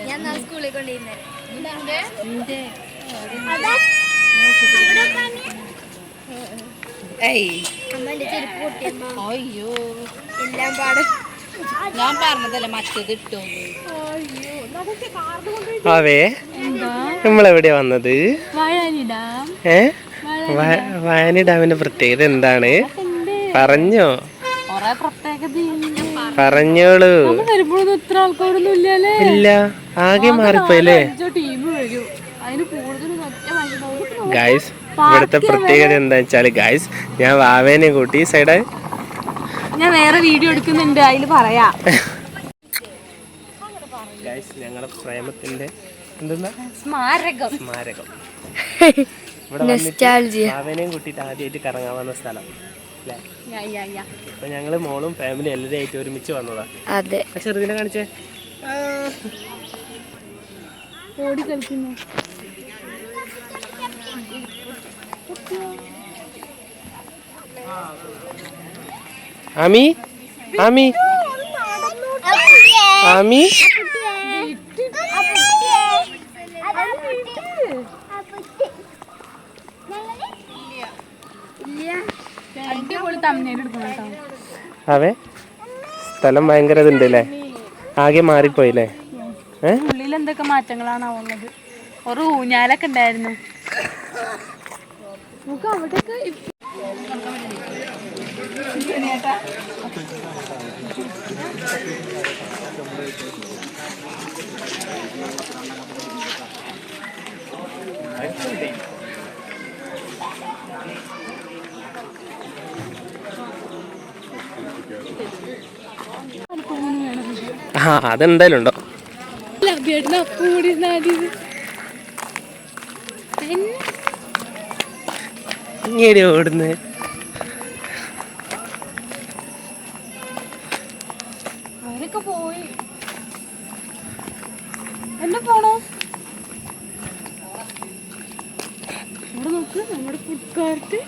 ഞാൻ സ്കൂളിൽ കൊണ്ടിരുന്നേ അയ്യോ എല്ലാം പാടും ഞാൻ പറഞ്ഞതല്ലേ മറ്റേത് ഇട്ടോ. അവേ നമ്മളെവിടെയാ വന്നത്? വയനാട് ഡാമിന്റെ പ്രത്യേകത എന്താണ്? പറഞ്ഞോ, പറഞ്ഞോളൂ. ഇല്ല, ആകെ മാറിപ്പോയില്ലേ ഗായ്സ്. ഇവിടുത്തെ പ്രത്യേകത എന്താ വെച്ചാല് ഗായ്സ്, ഞാൻ വാവേനെ കൂട്ടി സൈഡ് ഞാൻ വേറെ വീഡിയോ എടുക്കുന്നുണ്ട്, അതിൽ പറയാ. ഗായ്സ്, ഞങ്ങളുടെ പ്രേമത്തിന്റെ എന്തെന്നാ സ്മാരകം. ഇവിടെ വന്നിട്ട് വാവേനെയും കൂട്ടിയിട്ട് ആദ്യമായിട്ട് കറങ്ങാൻ വന്ന സ്ഥലം അല്ലേ? അപ്പൊ ഞങ്ങള് മോളും ഫാമിലി എല്ലാവരും ആയിട്ട് ഒരുമിച്ച് വന്നതാ. അതെ, ചെറുതിനെ കാണിച്ചേ. ഓടി കളിക്കുന്നു. ആമി ആമി ആമി അവേ സ്ഥലം ഭയങ്കര ഇതുണ്ടല്ലേ, ആകെ മാറിപ്പോയില്ലേ? ഉള്ളിൽ എന്തൊക്കെ മാറ്റങ്ങളാണ് ഉള്ളത്. ഒരു ഊഞ്ഞാലൊക്കെ ഉണ്ടായിരുന്നു. നമുക്ക് അവിടെയൊക്കെ അതെന്തായാലും ഉണ്ടോ? ഇങ്ങനെ ഓടുന്നത് അവരൊക്കെ പോയി. എന്നെ പോണോ? ഇവിടെ നോക്ക്, നമ്മുടെ ഫുഡ് കോർട്ട്.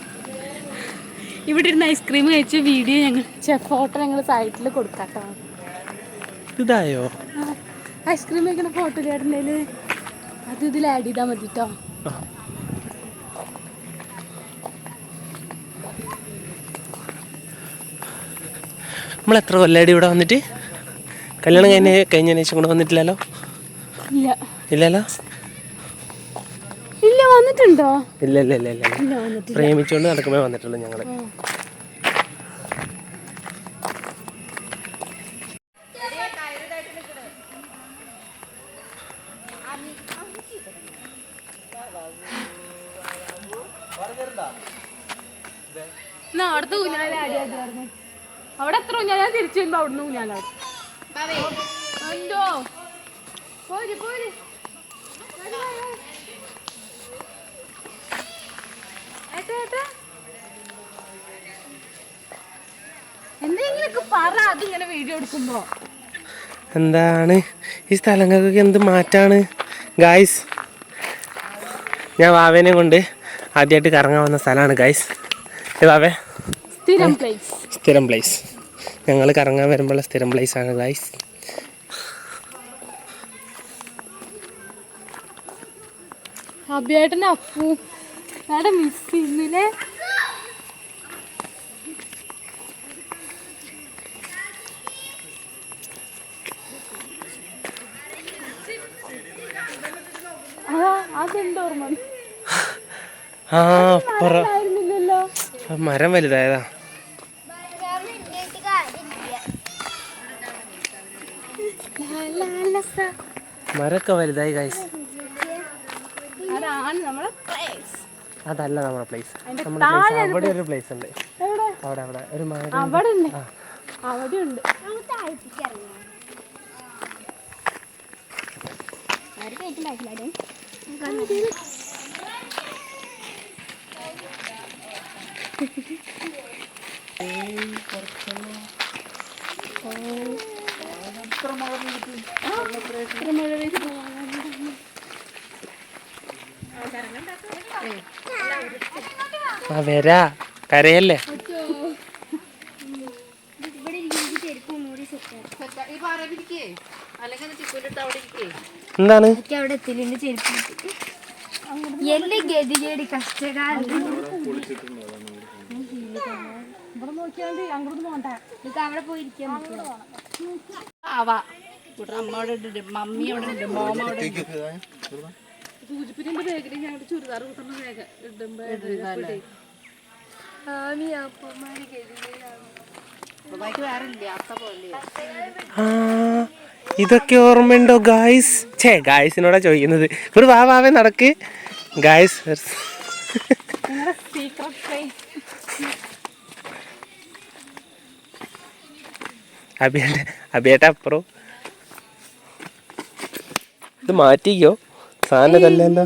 ഇവിടെ ഇരുന്ന് ഐസ്ക്രീം കഴിച്ച വീഡിയോ ഞങ്ങൾ ഫോട്ടോ ഞങ്ങൾ സൈറ്റിൽ കൊടുക്കാട്ടോ. ഇതായോ ഐസ്ക്രീം കഴിക്കണ ഫോട്ടോ ചേട്ടൻ്റെ അത് ഇതിൽ ആഡ് ചെയ്താൽ മതി കേട്ടോ. നമ്മൾ എത്ര കൊല്ലാടി ഇവിടെ വന്നിട്ട്? കല്യാണം കഴിഞ്ഞ ശേഷം കൂടെ വന്നിട്ടില്ലല്ലോ? ഇല്ലല്ലോ. ഇല്ല, വന്നിട്ടുണ്ടോ? ഇല്ല ഇല്ല ഇല്ല ഇല്ല, പ്രേമിച്ചുകൊണ്ട് നടക്കുമ്പോൾ വന്നിട്ടുള്ളൂ ഞങ്ങള്. അടുത്ത ഊഞ്ഞാല ആടിയായിരുന്നു. അവിടെ എത്ര ഊഞ്ഞാല തിരിച്ചു വരുമ്പോ അവിടുന്ന് ഊഞ്ഞാല. എന്തെങ്കിലൊക്കെ പറ, അതിങ്ങനെ വീഡിയോ എടുക്കുമ്പോ. എന്താണ് ഈ സ്ഥലങ്ങൾക്കൊക്കെ എന്ത് മാറ്റാണ് ഗായ്സ്. ഞാൻ വാവേനെ കൊണ്ട് ആദ്യമായിട്ട് കറങ്ങാൻ വന്ന സ്ഥലമാണ് ഗായ്സ്. വാവേ സ്ഥിരം പ്ലേസ്. ഞങ്ങൾ കറങ്ങാൻ വരുമ്പോഴുള്ള സ്ഥിരം പ്ലേസ് ആണ് ഗായ്സ്. അഭിയേട്ടനെ അപ്പു മിസ് ചെയ്യുന്നില്ലേ? അതെന്തോർമ്മ മരം വലുതായതാ. മരൊക്കെ വലുതായി ഗൈസ്. അതല്ല നമ്മുടെ പ്ലേസ്. അവിടെ ഒരു പ്ലേസ് ഉണ്ട്. അവിടെ അവിടെ ഒരു മരം. അവിടെ ഉണ്ട്. വരാ കരയല്ലേ. എന്താണ് അവിടെ എത്തില്ല ചെരുപ്പ് എല്ലാം ഗതികേടി കഷ്ടകാലം അവിടെ പോയിരിക്കാൻ മമ്മി അവിടെ ഉണ്ട് മോമ അവിടെ സൂചിപ്പിന്റെ ബാഗിൽ ഞങ്ങളുടെ ചുരിദാർ കുത്തുന്ന ബാഗ് ഇടുമ്പോ ഇതൊക്കെ ഓർമ്മയുണ്ടോ ഗായ്സ്? ഗായ്സിനോടാ ചോദിക്കുന്നത്. ഒരു വാവേ നടക്ക് ഗായ്സ്. അബിയേട്ട അപ്പുറം ഇത് മാറ്റിക്കോ സാധനം തല്ലല്ലോ.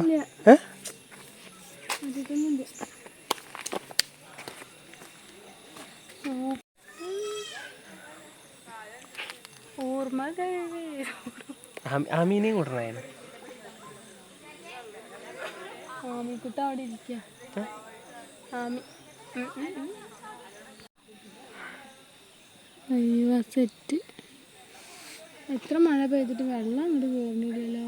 ആമീനെയും കൂട്ടണായിരുന്നു. ആമിക്കുട്ട അവിടെ ഇരിക്കുക. ആമി അയ്യോ സെറ്റ്. എത്ര മഴ പെയ്തിട്ട് വെള്ളം അങ്ങോട്ട് കയറുന്നില്ലല്ലോ.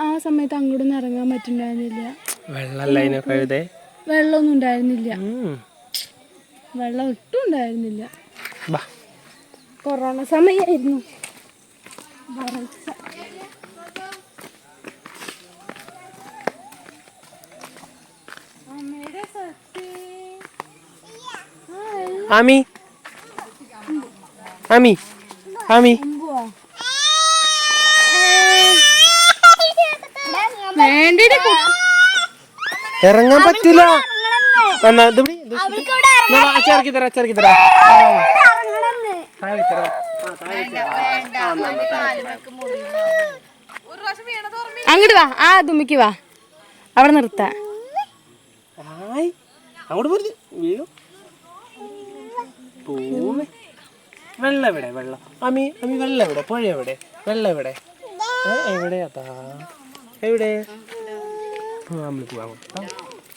ആ സമയത്ത് അങ്ങോട്ടൊന്നും ഇറങ്ങാൻ പറ്റുന്നുണ്ടായിരുന്നില്ല. വെള്ളമൊന്നും ഉണ്ടായിരുന്നില്ല. വെള്ളം ഒട്ടും ഉണ്ടായിരുന്നില്ല. കൊറോണ സമയമായിരുന്നു. ആമി ആമി ആമി ഇറങ്ങാൻ പറ്റില്ല. അച്ചറക്കി തരാം അച്ചറക്കി തരാം. അങ്ങോട്ട് വാ. ആ തുമ്മിക്ക് വാ. അവിടെ നിർത്താ. വെള്ളം എവിടെ? വെള്ളം അമ്മി അമ്മി വെള്ളം എവിടെ? പുഴ എവിടെ? വെള്ളം എവിടെ? എവിടെയാത്താ? എവിടെ? നമ്മൾ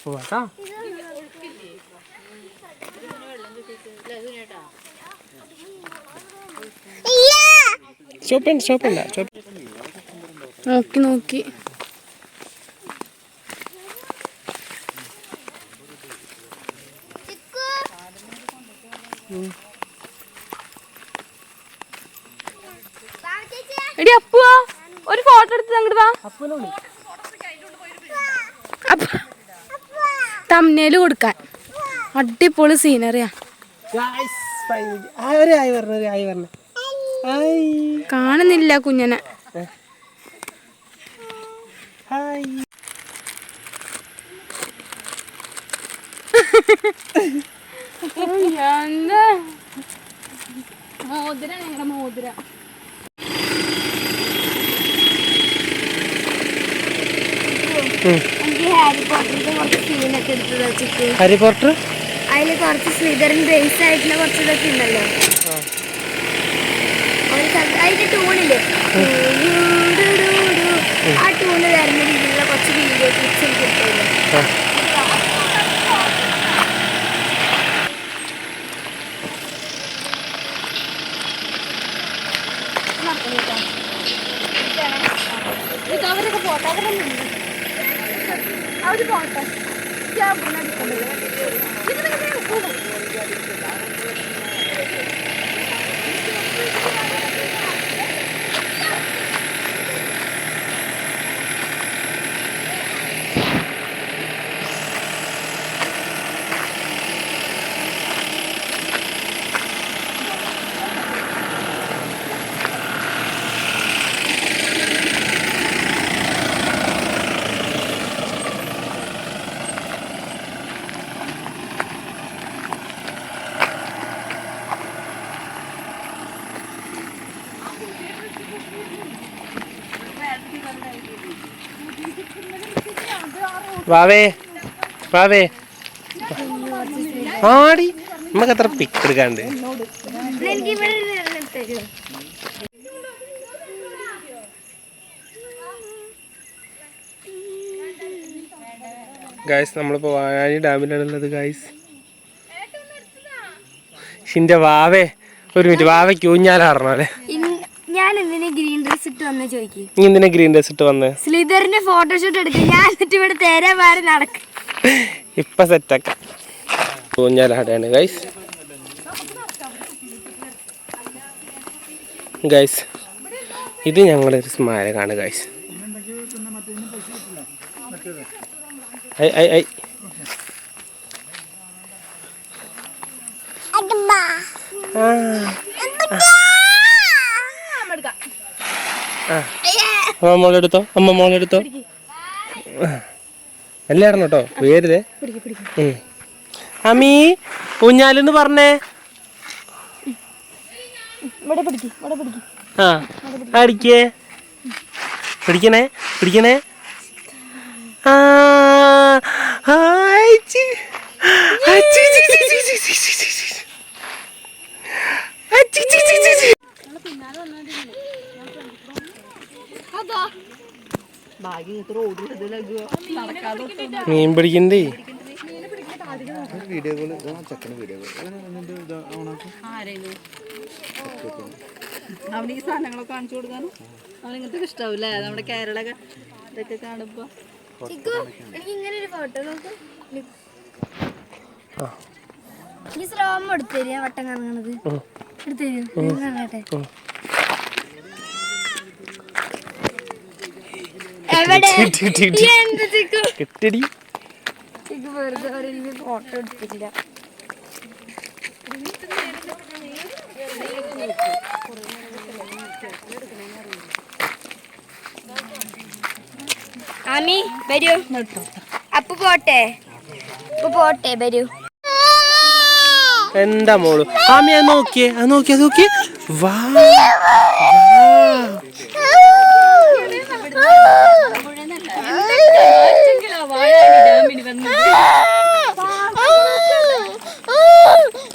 പോവാട്ടാ. നോക്കി നോക്കി എടി അപ്പുവാ ഒരു ഫോട്ടോ എടുത്ത് അങ്ങോട്ട് വാ. തമ്മില് കൊടുക്കാൻ അടിപൊളി സീനറിയാ. കാണുന്നില്ല കുഞ്ഞനെ. മോതിര ഞങ്ങളുടെ മോതിര. ഹാരി പോട്ടർ അതില് കുറച്ച് സ്ലിതറിൻ ബേസ് ആയിട്ടുള്ള കുറച്ച് ഇതൊക്കെ ഉണ്ടല്ലോ. അതിന്റെ ടൂണില് ആ ടൂണ് വരുന്ന രീതിയിലുള്ള കുറച്ച് വീഡിയോ ക്ലിപ്സ് എനിക്ക് കിട്ടുമല്ലോ. അവരൊക്കെ പോട്ടെ. അവര് പോട്ടെ. വാവേ വാവേ ആടി നമുക്ക് അത്ര പിക്ക് എടുക്കാണ്ട്. ഗായ്സ് നമ്മളിപ്പോൾ വാഴാനി ഡാമിലാണുള്ളത്. ഗായ്സ് ഷിന്റെ വാവേ ഒരു മിനിറ്റ് വാവയ്ക്ക് ഊഞ്ഞാലാടണം അല്ലേ? ഞാൻ എന്തിനാ ഗ്രീൻ ഡ്രസ് ഇട്ട് വന്ന് ചോദിക്കും. നീ എന്തിനാ ഗ്രീൻ ഡ്രസ് ഇട്ട് വന്ന്? സ്ലിതറിന്റെ ഫോട്ടോഷൂട്ട് എടുക്കും. ഞാൻ എന്നിട്ട് ഇവിടെ തേരാ മാറി നടക്കും. ഇപ്പൊ സെറ്റാക്കാം. ഊഞ്ഞാലാടാണ് ഗൈസ്. ഗൈസ് ഇത് ഞങ്ങളുടെ ഒരു സ്മാരകമാണ് ഗൈസ്. ഐ ഐ ഐ അമ്മ മോളെടുത്തോ, അമ്മ മോളെടുത്തോ. എല്ലാരും കേട്ടോ പേരുതേ. അമ്മീ ഊഞ്ഞാലെന്ന് പറഞ്ഞേ. ആ അടിക്കേ പിടിക്കണേ പിടിക്കണേ. ആ മീൻ പിടിക്കണ്ടേ. അവന് ഈ സാധനങ്ങളൊക്കെ കാണിച്ചു കൊടുക്കാനും അവനിങ്ങനത്തെ ഇഷ്ടാവൂല്ലേ? നമ്മുടെ കേരള ഇതൊക്കെ കാണുമ്പോ ഇങ്ങനെ ഒരു ഫോട്ടോ നോക്ക്. ഈ സ്ലോമ എടുത്തരും. ഞാൻ വട്ടം കറങ്ങണത് എടുത്തരും കാണട്ടെ. കിട്ടടി വെറുതെ ഫോട്ടോ എടുത്തില്ല. ആമി വരൂ. അപ്പു പോട്ടെ, പോട്ടെ വരൂ. എന്താ മോള് ആമി അത് നോക്കിയേ, അത് നോക്കിയേ, അത് നോക്കിയേ. വാ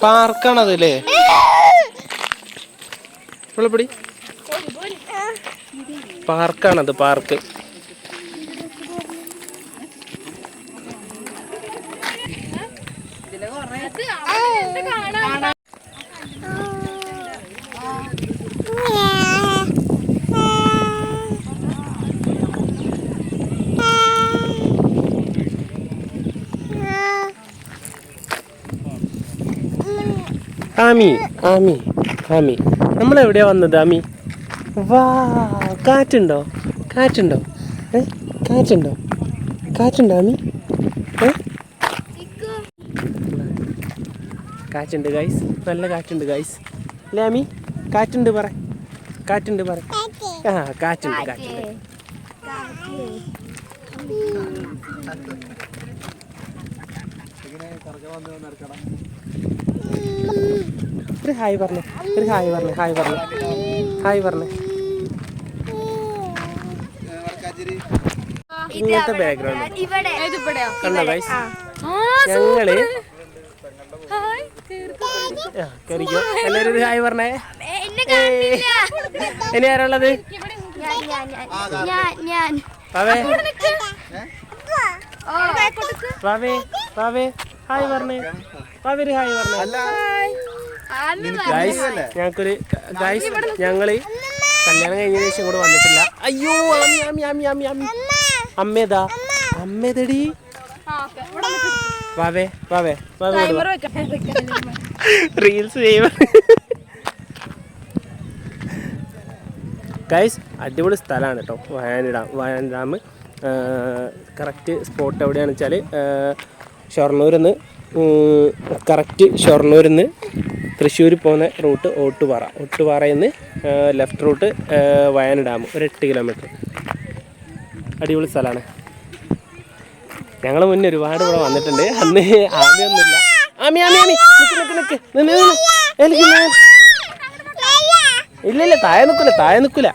പാർക്കാണതല്ലേ? പിടി പാർക്കാണത്, പാർക്ക്. ആമി ആമി ആമി നമ്മളെവിടെയാ വന്നത് ആമി? വാ കാറ്റുണ്ടോ? കാറ്റുണ്ടോ? കാറ്റുണ്ടോ? കാറ്റുണ്ടോ ആമി? കാറ്റുണ്ട് ഗൈസ്, നല്ല കാറ്റുണ്ട് ഗൈസ്. അല്ലേ ആമി? കാറ്റുണ്ട് പറ, കാറ്റുണ്ട് പറ. ആ കാറ്റുണ്ട്, കാറ്റുണ്ട്. ഒരു ഹായ് പറഞ്ഞേ, ഒരു ഹായ് പറഞ്ഞേ, ഹായ് പറഞ്ഞേ, ഹായ് പറഞ്ഞേ. ഇങ്ങനത്തെ ബാക്ക്ഗ്രൗണ്ട് കണ്ടോ ഗൈസ്? ഞങ്ങള് കറിക്കോ എല്ലാവരും ഒരു ഹായ് പറഞ്ഞേ. ഇനി ആരാളുള്ളത്? വാവേ വാവേ വാവേ ഹായ് പറഞ്ഞേ. വാവേ ഒരു ഹായ് പറഞ്ഞേ. ഗൈസ് ഞങ്ങൾക്കൊരു ഗൈസ് ഞങ്ങള് കല്യാണം കഴിഞ്ഞ ശേഷം കൂടെ വന്നിട്ടില്ല. അയ്യോ ആമി ആമി ആമി ആമി ആമി അമ്മേതാ, അമ്മേതടി. വാവേ വാവേ വാവേ റീൽസ് ചെയ്യുക. ഗൈസ് അടിപൊളി സ്ഥലമാണ് കേട്ടോ വയനാട് ഡാം. കറക്റ്റ് സ്പോട്ട് എവിടെയാണെന്ന് വെച്ചാൽ ഷൊർണൂരിൽ നിന്ന് കറക്റ്റ് ഷൊർണൂരിൽ നിന്ന് തൃശ്ശൂർ പോകുന്ന റൂട്ട് ഓട്ടുപാറയിൽ നിന്ന് ലെഫ്റ്റ് റൂട്ട് വയനാട് ഡാം ഒരു 8 കിലോമീറ്റർ. അടിപൊളി സ്ഥലമാണ്. ഞങ്ങൾ മുന്നേ ഒരുപാട് ഇവിടെ വന്നിട്ടുണ്ട്. അന്ന് ആമിയൊന്നുമില്ല. ആമി ആമി ആമി നിക്ക് ഇല്ല ഇല്ല താഴെ നിൽക്കൂല.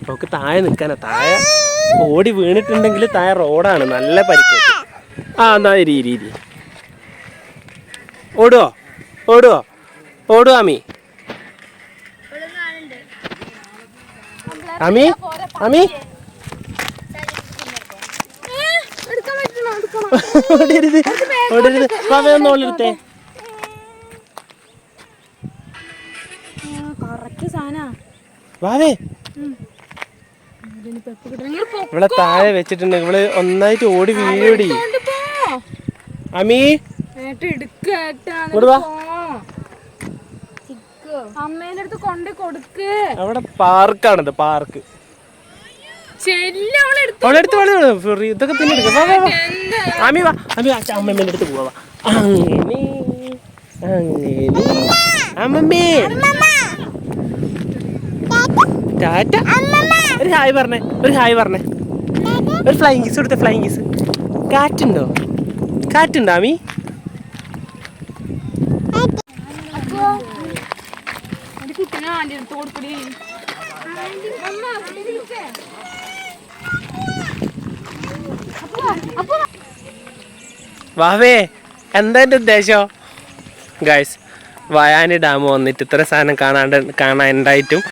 നമുക്ക് താഴെ നിൽക്കാനാ. താഴെ ഓടി വീണിട്ടുണ്ടെങ്കിൽ താഴെ റോഡാണ്, നല്ല പരിക്ക്. ആ എന്നാ രീതി ഓടുവോ ആമി? ആമി ആമി ഓടരുത്. വാവേ ഒന്ന് ഓളെടുത്തേ. കറക്റ്റ് സാധനാ. വാവേ ഇവിടെ താഴെ വെച്ചിട്ടുണ്ട്. ഇവള് ഒന്നായിട്ട് ഓടി വീഴടി. അമ്മീ ഇങ്ങോട്ട് വാ. അമ്മേന്റെ അടുത്ത് കൊണ്ട് കൊടുക്ക്. അവിടെ പാർക്കാണത്, പാർക്ക്. ഇതൊക്കെ പിന്നെ എടുക്കാം. അമ്മി വാ, അമ്മി അമ്മമ്മേന്റെ അടുത്ത് പോവാ. അങ്ങനെ അങ്ങനെ അമ്മമ്മേ ടാറ്റ. ഒരു ഹായ് പറഞ്ഞേ, ഒരു ഹായ് പറഞ്ഞേ. ഒരു ഫ്ലൈങ് കിസ് കൊടുത്ത, ഫ്ലൈങ് കിസ്. കാറ്റുണ്ടോ, കാറ്റുണ്ടോ അമ്മി? വാവേ എന്താ എൻ്റെ ഉദ്ദേശം? ഗൈസ്, വയാനി ഡാം വന്നിട്ട് ഇത്ര സാധനം കാണാനുണ്ടായിട്ടും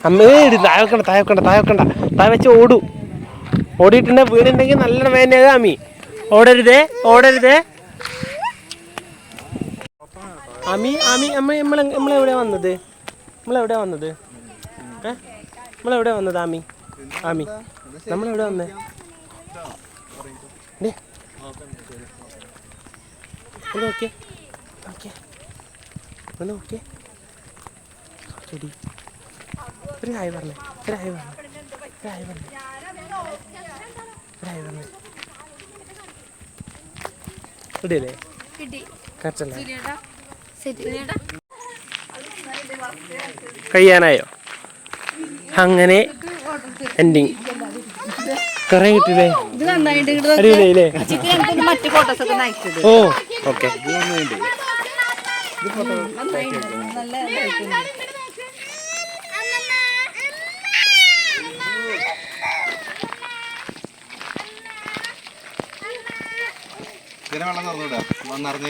അമ്മേ താഴെ വെക്കണ്ട, താഴെ വെക്കണ്ട, താഴെ വെക്കണ്ട. താഴെ വെച്ച് ഓടൂ. ഓടിയിട്ടുണ്ടെങ്കിൽ വീടുണ്ടെങ്കിൽ നല്ല വേനയാ അമ്മി. ഓടരുതേ, ഓടരുതേ അമ്മി. അമ്മി നമ്മളെവിടെയാ വന്നത്? നമ്മളെവിടെയാ വന്നത്? നമ്മളെവിടെയാ വന്നത് ആമി? ആമി നമ്മളെവിടെ വന്നേ? നോക്കിയേ, നോക്കിയേ, നോക്കിയേ. ചെടി ഒരു ഹായ് പറഞ്ഞേ, ഒരു ഹായ് പറഞ്ഞേ, ഒരു ഹായ് പറഞ്ഞേ, ഒരു ഹായ് പറഞ്ഞേ. കിട്ടിയല്ലേ? കറച്ചല്ലേ? കഴിയാനായോ? അങ്ങനെ എൻഡിങ്. കറ കിട്ടില്ലേ? അടിപൊളിയായില്ലേ? ഓ ഓക്കെ.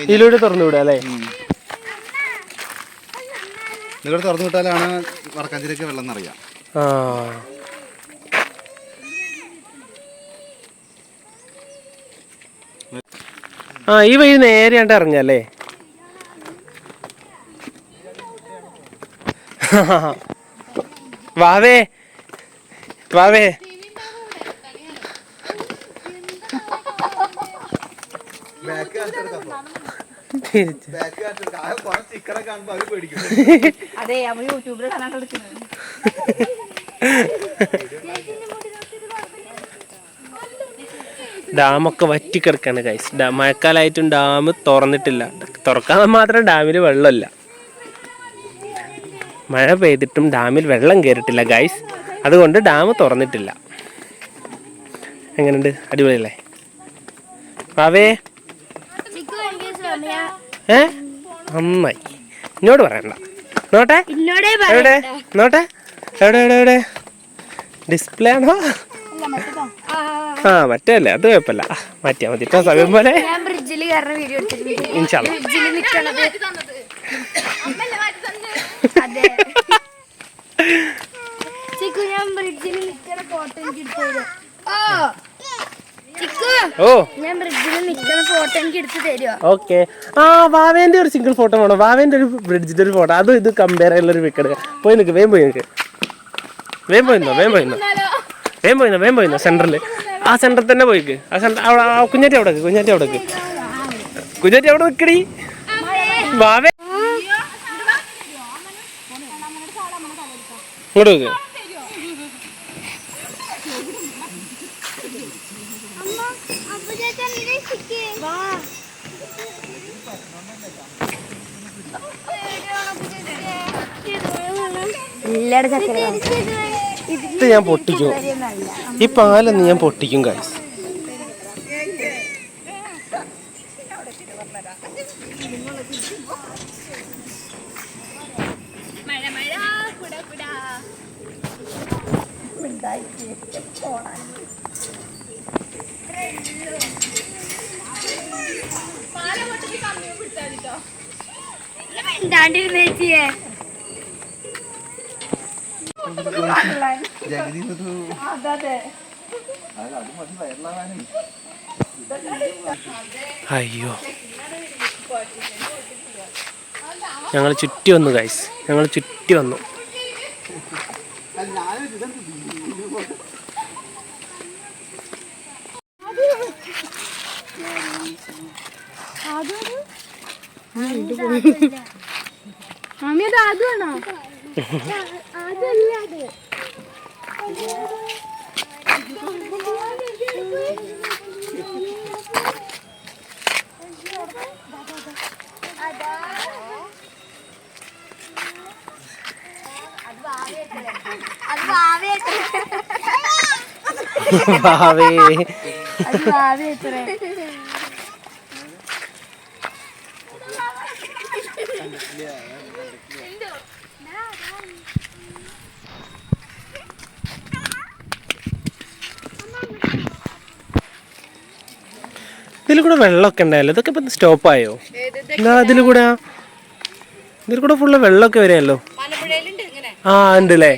ഇതിലൂടെ തുറന്നുവിടാ അല്ലേ? നിങ്ങൾ തുറന്നു വിട്ടാലാണ് വടക്കാഞ്ചേരിക്ക് വെള്ളം എന്നറിയാം. ഈ വഴി നേരെ ആണ്ട് ഇറങ്ങല്ലേ? വാവേ വാവേ അതെ അവ യൂട്യൂബിൽ ഡാമൊക്കെ വറ്റിക്കിടക്കാണ് ഗൈസ്. മഴക്കാലമായിട്ടും ഡാം തുറന്നിട്ടില്ല. തുറക്കാൻ മാത്രം ഡാമിൽ വെള്ളമില്ല. മഴ പെയ്തിട്ടും ഡാമിൽ വെള്ളം കയറിയിട്ടില്ല ഗൈസ്. അതുകൊണ്ട് ഡാം തുറന്നിട്ടില്ല. എങ്ങനെയുണ്ട്? അടിപൊളിയല്ലേ? വാവേ നന്നായി. ഇന്നോട് പറയണ്ട. നോട്ടെ എവിടെ? നോട്ടെ എവിടെ എവിടെ എവിടെ? ഡിസ്പ്ലേ ആണോ? മറ്റേ അല്ലേ? അത് കുഴപ്പമില്ല, മാറ്റിയാൽ മതി. ഇപ്പൊ സമയം പോലെ ഓക്കെ. വാവേന്റെ ഒരു സിംഗിൾ ഫോട്ടോ വേണോ? വാവേന്റെ ഒരു ബ്രിഡ്ജിന്റെ ഒരു ഫോട്ടോ, അതും ഇത് കമ്പയർ ചെയ്യുന്നൊരു പിക്ക്. പോയി നിൽക്ക്, വേഗം പോയി നിൽക്ക്, വേഗം പോയിരുന്നോ, വേഗം പോയിരുന്നോ, വേഗം പോയിരുന്നോ, വേഗം പോയിരുന്നോ. സെന്ററിൽ, ആ സെന്ററിൽ തന്നെ പോയിക്ക്. ആ സെന്റർ അവിടെ, കുഞ്ഞാറ്റി അവിടെ, കുഞ്ഞാറ്റി അവിടെ, കുഞ്ഞാറ്റി അവിടെ നിൽക്കടി. വാവേ ഇങ്ങോട്ട് നോക്ക്. ഇത് ഞാൻ പൊട്ടിക്കും. ഈ പാലൊന്ന് ഞാൻ പൊട്ടിക്കും ഗൈസ്. ജഗതി ഒരു അയ്യോ ഞങ്ങൾ ചുറ്റി വന്നു ഗൈസ്, ഞങ്ങൾ ചുറ്റി വന്നു. മമ്മി അത് ആദ്യമാണോ? ഭാവേ ഇതിൽ കൂടെ വെള്ളമൊക്കെ ഉണ്ടായല്ലോ, ഇതൊക്കെ ഇപ്പം സ്റ്റോപ്പായോ? എന്നാ ഇതിൽ കൂടെ ഫുള്ള് വെള്ളമൊക്കെ വരുമല്ലോ. ആ ഉണ്ടല്ലേ.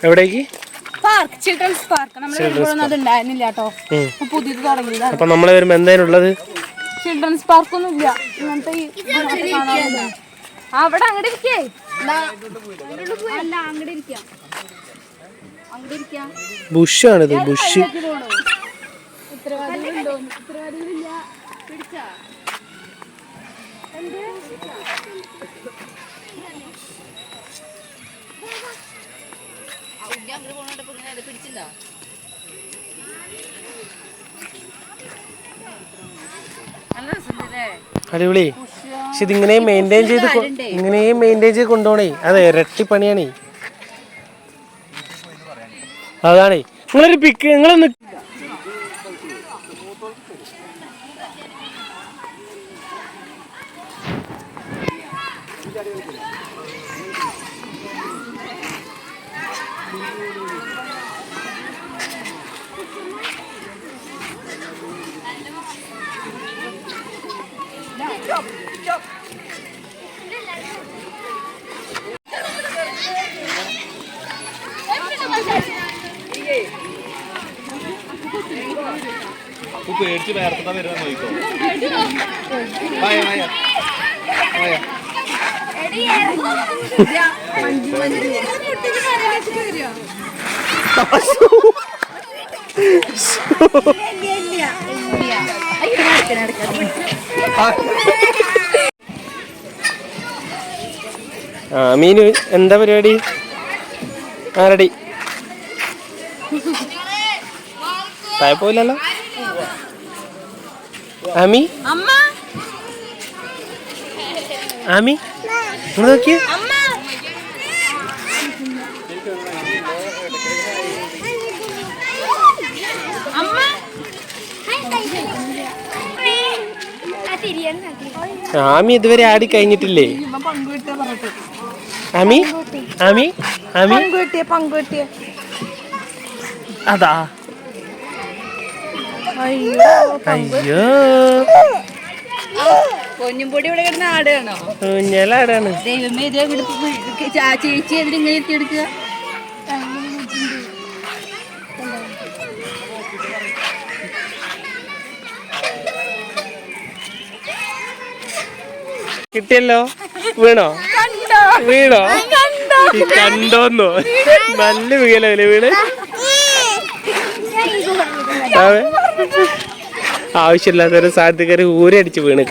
എവിടേക്ക്? Park, children's park. നമ്മൾ അത് ഉണ്ടായിരുന്നില്ല കേട്ടോ, പുതിയത് തുടങ്ങിയതാണ്. അപ്പൊ നമ്മളെ വരുമ്പോ എന്തായാലുള്ളത് ചിൽഡ്രൻസ് പാർക്കൊന്നും ഇല്ല. ഇങ്ങനത്തെ അവിടെ അങ്ങോട്ട് ഇരിക്കേ, ബുഷാണിത്, ബുഷ്. ഉത്തരവാദികളില്ല. പിടിച്ചാ പിടിച്ചില്ല. അടിപൊളി. പക്ഷെ ഇതിങ്ങനെ മെയിൻറ്റെയിൻ ചെയ്ത് കൊണ്ടുപോണേ, അതെ ഇരട്ടി പണിയാണേ. അതാണേ. നിങ്ങളൊരു പിക്ക്, നിങ്ങളൊന്ന് പേടിച്ച് വേർത്താ വരുന്ന നോക്കോ. മീനു എന്താ പരിപാടി? റെഡി. പോയില്ലല്ലോ ആമി. ആമി നിങ്ങൾ നോക്കിയേ. ആമി ഇതുവരെ ആടി കഴിഞ്ഞിട്ടില്ലേ? ആമി ആമി ആമി അതാ. അയ്യോ പൊന്നുംപൊടി ഇവിടെ കിടന്ന ആടാണോ? ഞെലാടാണ്. ദൈവമേ, ചേച്ചി എതിരിങ്ങനെ എത്തിയെടുക്കുക. കിട്ടിയല്ലോ. വീണോ? കണ്ടോന്നോ? നല്ല വീഴലല്ലേ വീണ്. ആവശ്യമില്ലാത്തൊരു സാധ്യത ഊരടിച്ച് വീണ്.